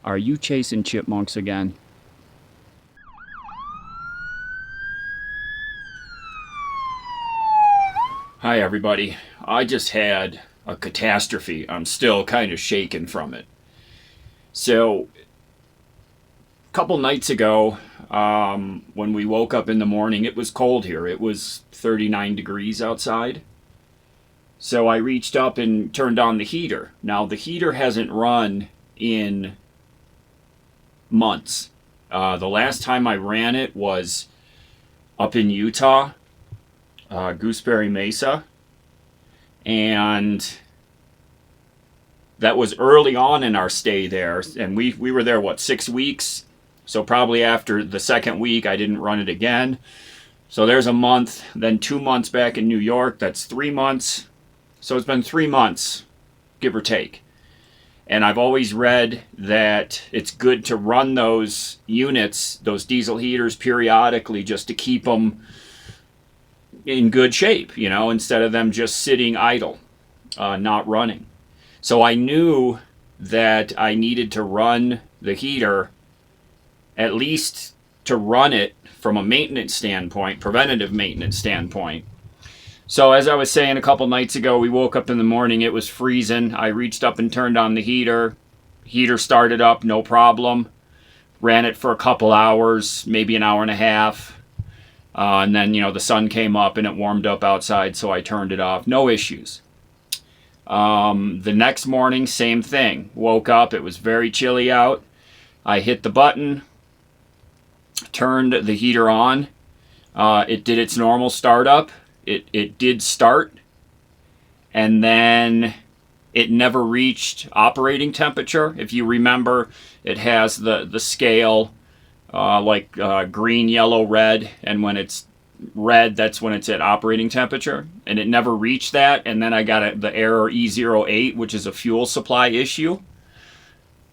Are you chasing chipmunks again? Hi everybody. I just had a catastrophe. I'm still kind of shaken from it. So, a couple nights ago, when we woke up in the morning, it was cold here. It was 39 degrees outside. So I reached up and turned on the heater. Now the heater hasn't run in months. The last time I ran it was up in Utah, Gooseberry Mesa, and that was early on in our stay there, and we were there, what, 6 weeks? So probably after the second week I didn't run it again. So there's a month, then 2 months back in New York, that's 3 months. So it's been 3 months, give or take. And I've always read that it's good to run those units, those diesel heaters, periodically just to keep them in good shape, you know, instead of them just sitting idle, not running. So I knew that I needed to run the heater, at least to run it from a maintenance standpoint, preventative maintenance standpoint. So as I was saying a couple nights ago, we woke up in the morning, it was freezing. I reached up and turned on the heater. Heater started up, no problem. Ran it for a couple hours, maybe an hour and a half. And then, you know, the sun came up and it warmed up outside, so I turned it off. No issues. The next morning, same thing. Woke up, it was very chilly out. I hit the button, turned the heater on. It did its normal startup. It did start, and then it never reached operating temperature. If you remember, it has the scale green, yellow, red, and when it's red, that's when it's at operating temperature, and it never reached that. And then I got the error E08, which is a fuel supply issue.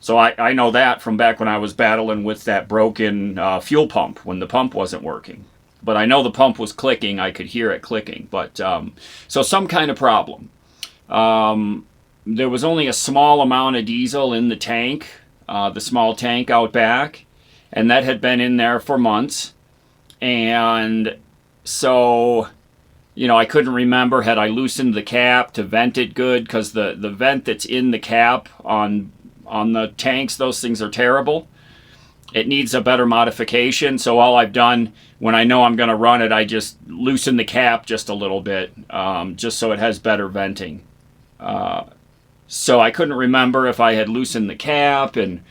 So I know that from back when I was battling with that broken fuel pump when the pump wasn't working. But I know the pump was clicking. I could hear it clicking. But so some kind of problem. There was only a small amount of diesel in the tank, the small tank out back, and that had been in there for months. And so, you know, I couldn't remember, had I loosened the cap to vent it good, because the vent that's in the cap on the tanks, those things are terrible. It needs a better modification. So all I've done, when I know I'm going to run it, I just loosen the cap just a little bit, just so it has better venting. So I couldn't remember if I had loosened the cap, and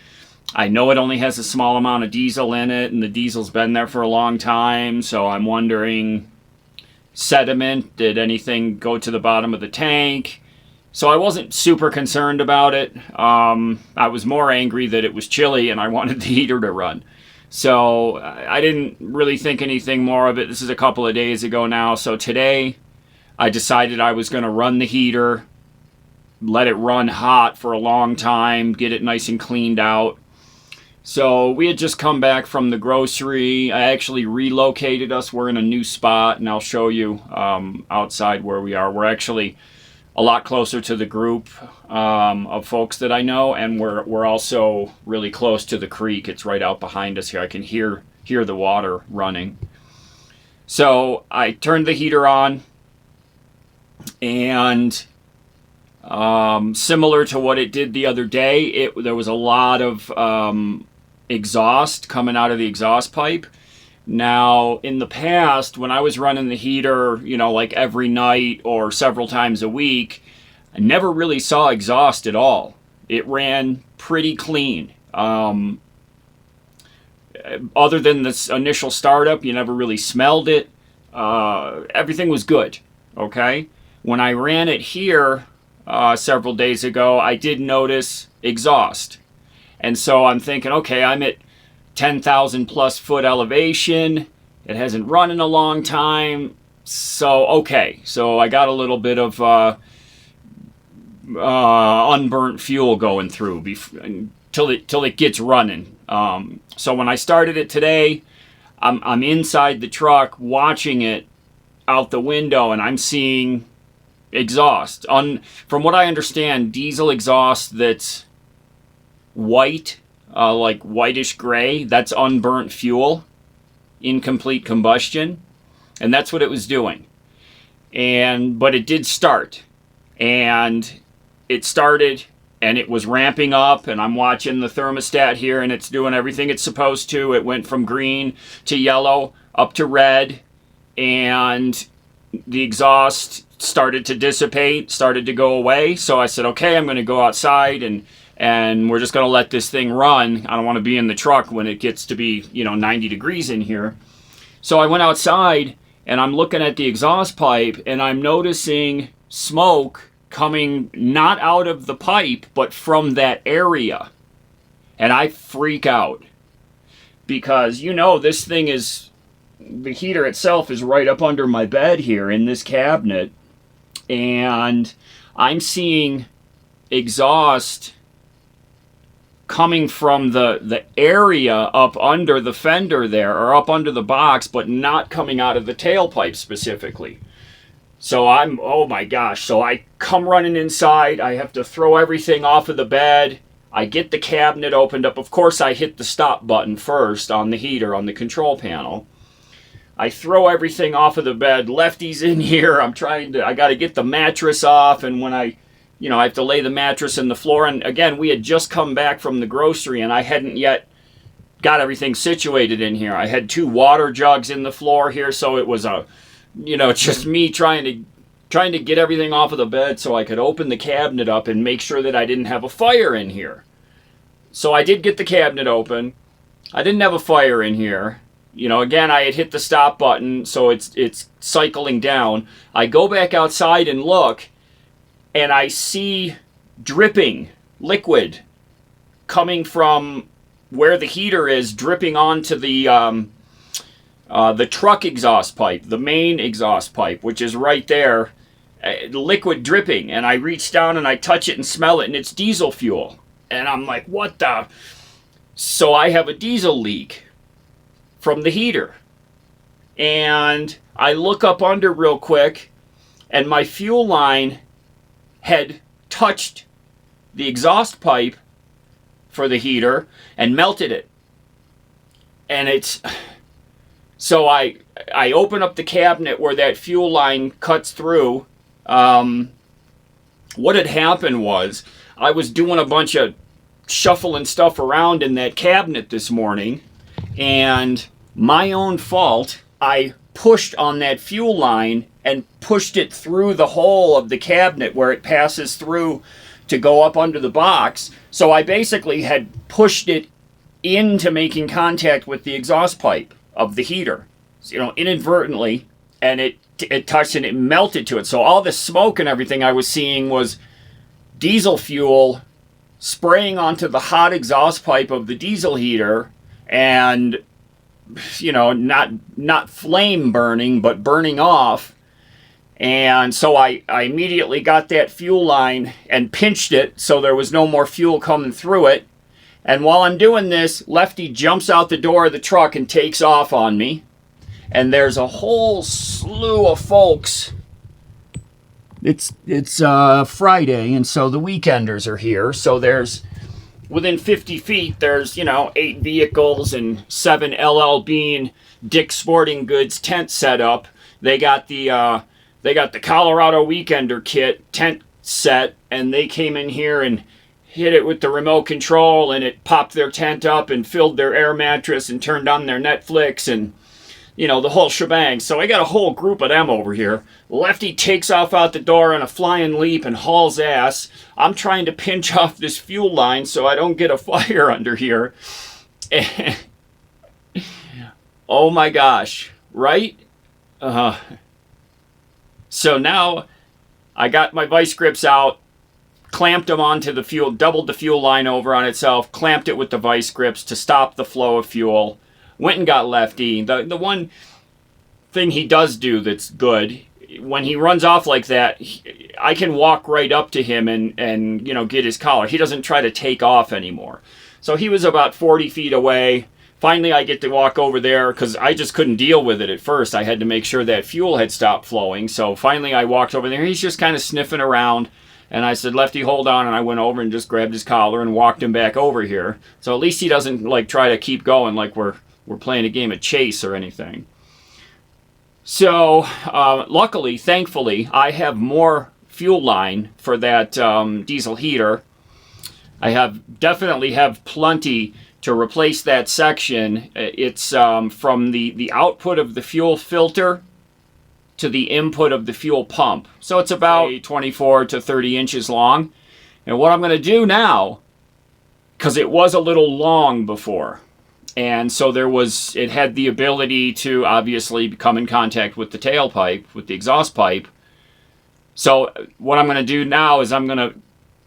I know it only has a small amount of diesel in it, and the diesel's been there for a long time, so I'm wondering, sediment, did anything go to the bottom of the tank? So I wasn't super concerned about it. I was more angry that it was chilly and I wanted the heater to run. So I didn't really think anything more of it. This is a couple of days ago now. So today I decided I was going to run the heater, let it run hot for a long time, get it nice and cleaned out. So we had just come back from the grocery. I actually relocated us. We're in a new spot, and I'll show you outside where we are. We're actually a lot closer to the group of folks that I know, and we're also really close to the creek. It's right out behind us here. I can hear the water running. So I turned the heater on, and similar to what it did the other day, there was a lot of exhaust coming out of the exhaust pipe. Now, in the past, when I was running the heater, you know, like every night or several times a week, I never really saw exhaust at all. It ran pretty clean. Other than this initial startup, you never really smelled it. Everything was good, okay? When I ran it here several days ago, I did notice exhaust. And so I'm thinking, okay, I'm at 10,000 plus foot elevation. It hasn't run in a long time. So, okay. So I got a little bit of unburnt fuel going through till it gets running. So when I started it today, I'm inside the truck watching it out the window, and I'm seeing exhaust. From what I understand, diesel exhaust that's white, like whitish gray. That's unburnt fuel, incomplete combustion. And that's what it was doing. But it did start. And it started and it was ramping up, and I'm watching the thermostat here, and it's doing everything it's supposed to. It went from green to yellow up to red, and the exhaust started to dissipate, started to go away. So I said, okay, I'm going to go outside and we're just going to let this thing run. I don't want to be in the truck when it gets to be, 90 degrees in here. So I went outside and I'm looking at the exhaust pipe, and I'm noticing smoke coming not out of the pipe, but from that area. And I freak out because, this thing is, the heater itself is right up under my bed here in this cabinet. And I'm seeing exhaust coming from the area up under the fender there, or up under the box, but not coming out of the tailpipe specifically. So oh my gosh, so I come running inside. I have to throw everything off of the bed. I get the cabinet opened up. Of course, I hit the stop button first on the heater, on the control panel. I throw everything off of the bed. Lefty's in here. I got to get the mattress off. And when I have to lay the mattress in the floor. And again, we had just come back from the grocery, and I hadn't yet got everything situated in here. I had 2 water jugs in the floor here, so it was just me trying to get everything off of the bed so I could open the cabinet up and make sure that I didn't have a fire in here. So I did get the cabinet open. I didn't have a fire in here. Again, I had hit the stop button, so it's cycling down. I go back outside and look, and I see dripping liquid coming from where the heater is, dripping onto the truck exhaust pipe, the main exhaust pipe, which is right there, liquid dripping. And I reach down and I touch it and smell it, and it's diesel fuel. And I'm like, what the? So I have a diesel leak from the heater. And I look up under real quick, and my fuel line had touched the exhaust pipe for the heater and melted it. And so I open up the cabinet where that fuel line cuts through. What had happened was I was doing a bunch of shuffling stuff around in that cabinet this morning, and my own fault, I pushed on that fuel line and pushed it through the hole of the cabinet where it passes through to go up under the box. So I basically had pushed it into making contact with the exhaust pipe of the heater, inadvertently, and it touched and it melted to it. So all the smoke and everything I was seeing was diesel fuel spraying onto the hot exhaust pipe of the diesel heater, and not flame burning, but burning off. And so I immediately got that fuel line and pinched it so there was no more fuel coming through it. And while I'm doing this, Lefty jumps out the door of the truck and takes off on me. And there's a whole slew of folks. It's Friday, and so the weekenders are here. So there's, within 50 feet, there's, 8 vehicles and 7 LL Bean Dick's Sporting Goods tent set up. They got the Colorado Weekender kit tent set, and they came in here and hit it with the remote control, and it popped their tent up and filled their air mattress and turned on their Netflix and, the whole shebang. So I got a whole group of them over here. Lefty takes off out the door on a flying leap and hauls ass. I'm trying to pinch off this fuel line so I don't get a fire under here. Oh my gosh, right? So now I got my vice grips out, clamped them onto the fuel, doubled the fuel line over on itself, clamped it with the vice grips to stop the flow of fuel. Went and got Lefty. The one thing he does do that's good, when he runs off like that, I can walk right up to him and get his collar. He doesn't try to take off anymore. So he was about 40 feet away. Finally, I get to walk over there because I just couldn't deal with it at first. I had to make sure that fuel had stopped flowing. So finally, I walked over there. He's just kind of sniffing around. And I said, Lefty, hold on. And I went over and just grabbed his collar and walked him back over here. So at least he doesn't like try to keep going like we're playing a game of chase or anything. So luckily, thankfully, I have more fuel line for that diesel heater. I definitely have plenty to replace that section. It's from the output of the fuel filter to the input of the fuel pump. So it's about 24 to 30 inches long. And what I'm going to do now, because it was a little long before, and so it had the ability to obviously come in contact with the tailpipe, with the exhaust pipe. So what I'm going to do now is I'm going to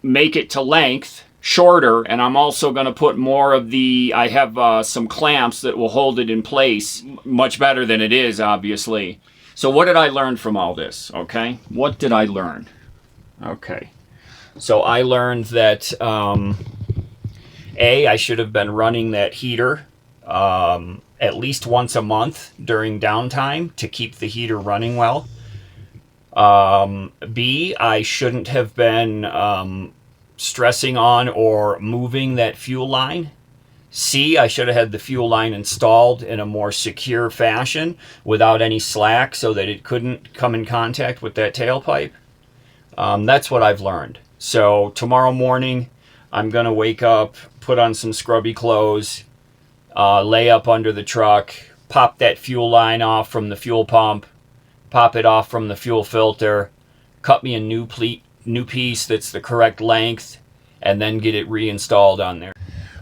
make it to length, shorter, and I'm also going to put more of I have some clamps that will hold it in place much better than it is, obviously. So what did I learn from all this, okay? What did I learn? Okay. So I learned that, I should have been running that heater at least once a month during downtime to keep the heater running well. B, I shouldn't have been stressing on or moving that fuel line. C, I should have had the fuel line installed in a more secure fashion without any slack so that it couldn't come in contact with that tailpipe. That's what I've learned. So tomorrow morning, I'm going to wake up, put on some scrubby clothes, lay up under the truck, pop that fuel line off from the fuel pump, pop it off from the fuel filter, cut me a new piece that's the correct length, and then get it reinstalled on there.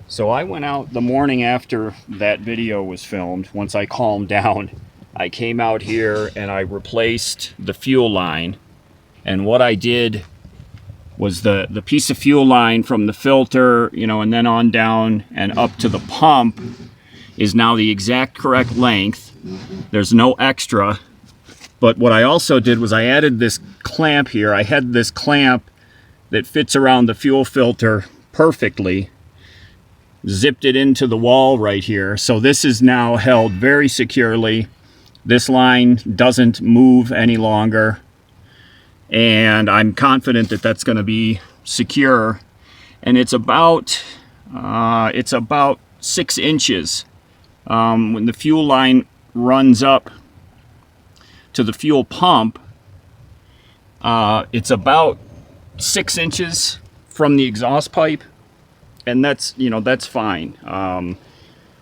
So I went out the morning after that video was filmed. Once I calmed down, I came out here and I replaced the fuel line. And what I did was the piece of fuel line from the filter, and then on down and up to the pump is now the exact correct length. There's no extra. But what I also did was I added this clamp here. I had this clamp that fits around the fuel filter perfectly. Zipped it into the wall right here. So this is now held very securely. This line doesn't move any longer. And I'm confident that that's going to be secure. And it's about 6 inches. When the fuel line runs up to the fuel pump, it's about 6 inches from the exhaust pipe. And that's fine.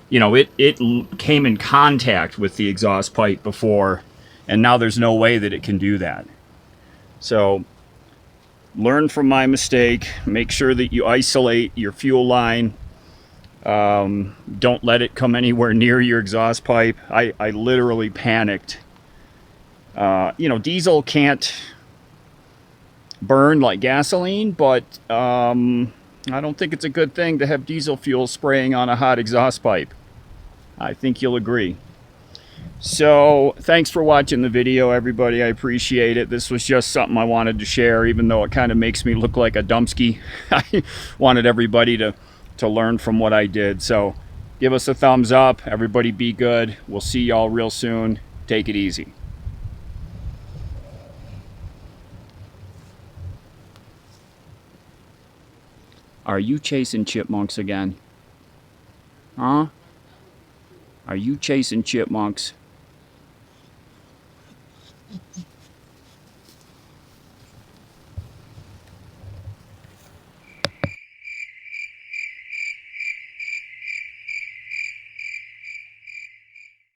It came in contact with the exhaust pipe before, and now there's no way that it can do that. So learn from my mistake. Make sure that you isolate your fuel line. Don't let it come anywhere near your exhaust pipe. I literally panicked. Diesel can't burn like gasoline, but I don't think it's a good thing to have diesel fuel spraying on a hot exhaust pipe. I think you'll agree. So thanks for watching the video, everybody. I appreciate it. This was just something I wanted to share, even though it kind of makes me look like a dumpski. I wanted everybody to learn from what I did. So give us a thumbs up. Everybody be good. We'll see y'all real soon. Take it easy. Are you chasing chipmunks again? Huh? Are you chasing chipmunks?